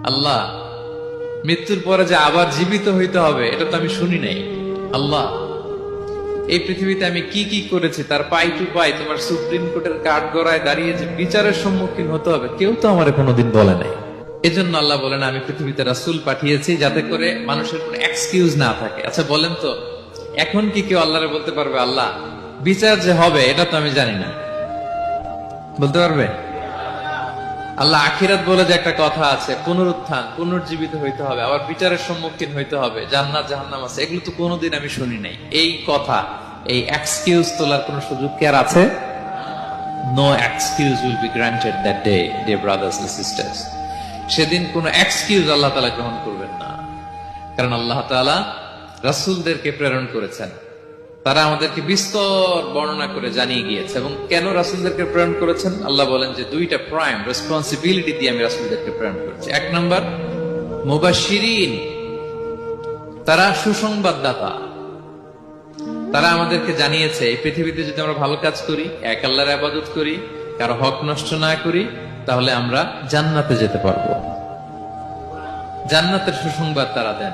আল্লাহ মৃত্যুর পরে যে আবার জীবিত হইতে হবে এটা তো আমি শুনি নাই। আল্লাহ এই পৃথিবীতে আমি কি কি করেছি তার পাই টু পাই তোমার সুপ্রিম কোর্টের কাঠ গড়ায় দাঁড়িয়ে যে বিচারের সম্মুখীন হতে হবে কেউ তো আমার কোনোদিন বলে নাই। এজন্য আল্লাহ বলেন আমি পৃথিবীতে রাসূল পাঠিয়েছি যাতে করে মানুষের কোনো এক্সকিউজ না থাকে। আচ্ছা বলেন তো এখন কি কেউ আল্লাহরে বলতে পারবে আল্লাহ বিচার যে হবে এটা তো আমি জানি না? বলতে পারবে? আল্লাহ আখিরাত বলে যে একটা কথা আছে, পুনরুত্থান, পুনর্জীবিত হইতে হবে, আবার বিচারের সম্মুখীন হইতে হবে, জান্নাত জাহান্নাম আছে, এগুলো তো কোনোদিন আমি শুনি নাই। এই কথা, এই এক্সকিউজ তোলার কোন সুযোগ কি আর আছে? No excuse will be granted that day, dear brothers and sisters. সেদিন কোন এক্সকিউজ আল্লাহ তাআলা গ্রহণ করবেন না, কারণ আল্লাহ তাআলা রাসূলদেরকে প্রেরণ করেছেন, তারা আমাদেরকে বিস্তর বর্ণনা করে জানিয়ে গিয়েছে। এবং কেন রাসূলদেরকে প্রেরণ করেছেন আল্লাহ বলেন যে দুইটা প্রাইম রেসপন্সিবিলিটি দিয়ে আমি রাসূলদেরকে প্রেরণ করেছি। এক নাম্বার মুবাশশিরিন, তারা সুসংবাদদাতা। তারা আমাদেরকে জানিয়েছে এই পৃথিবীতে যদি আমরা ভালো কাজ করি, এক আল্লাহর ইবাদত করি, কারো হক নষ্ট না করি, তাহলে আমরা জান্নাতে যেতে পারবো। জান্নাতের সুসংবাদ তারা দেন।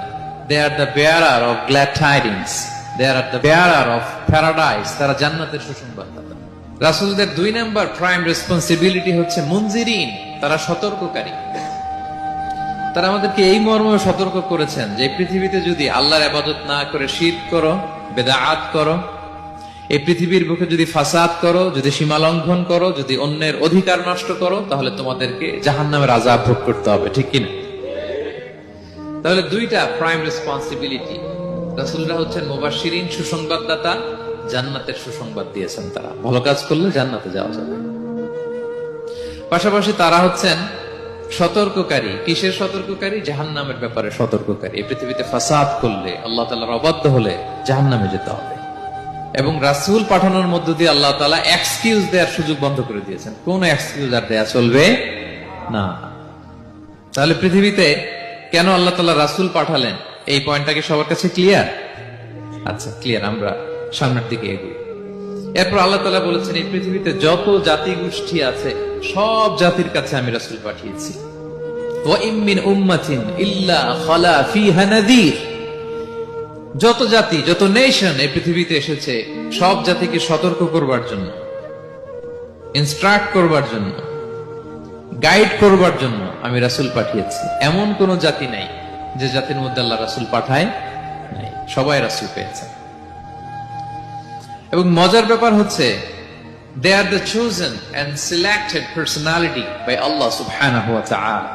They are the bearer of glad tidings. They are the bearer of paradise. তারা জান্নাতের সুসংবাদদাতা। রাসূলদের দুই নাম্বার প্রাইম রেসপন্সিবিলিটি হচ্ছে মুনজিরিন, তারা সতর্ককারী। তারা আমাদেরকে এই মর্মে সতর্ক করেছেন যে পৃথিবীতে যদি আল্লাহর ইবাদত না করে শিরক করো, বেদাত করো, এই পৃথিবীর বুকে যদি ফাসাদ করো, যদি সীমা লঙ্ঘন করো, যদি অন্যের অধিকার নষ্ট করো, তাহলে তোমাদেরকে জাহান্নামের আযাব ভোগ করতে হবে, ঠিক কিনা? তাহলে দুইটা প্রাইম রেসপন্সিবিলিটি। রাসূলরা হচ্ছেন মুবাশশিরিন, সুসংবাদদাতা, জান্নাতের সুসংবাদ দিয়েছেন। তারা ভালো কাজ করলে জান্নাতে যাওয়া যাবে। পাশাপাশি তারা হচ্ছেন সতর্ককারী। কিসের সতর্ককারী? জাহান্নামের ব্যাপারে সতর্ককারী। এই পৃথিবীতে ফাসাদ করলে, আল্লাহ তাআলার অবাধ্য হলে জাহান্নামে যেতে হবে। এবং রাসূল পাঠানোর মধ্য দিয়ে আল্লাহ তাআলা এক্সকিউজ দেওয়ার সুযোগ বন্ধ করে দিয়েছেন। কোন এক্সকিউজ আর দেয়া চলবে না। তাহলে পৃথিবীতে কেন আল্লাহ তাআলা রাসূল পাঠালেন, এই পয়েন্টটা কি সবার কাছে ক্লিয়ার? আচ্ছা ক্লিয়ার, আমরা সামনের দিকে এগোই। এরপর আল্লাহ তাআলা বলেছেন এই পৃথিবীতে যত জাতি গোষ্ঠী আছে সব জাতির কাছে আমি রাসূল পাঠিয়েছি। ওয়া ইম মিন উম্মাতিন ইল্লা খালা ফিহা নাযীর। যত জাতি, যত নেশন এই পৃথিবীতে এসেছে সব জাতিকে সতর্ক করবার জন্য, ইনস্ট্রাক্ট করবার জন্য, গাইড করবার জন্য আমি রাসূল পাঠিয়েছি। এমন কোন জাতি নাই যে জাতির মধ্যে আল্লাহ রাসূল পাঠায় নাই, সবাই রাসূল পেয়েছে। এবং মজার ব্যাপার হচ্ছে they are the chosen and selected personality by Allah subhanahu wa ta'ala.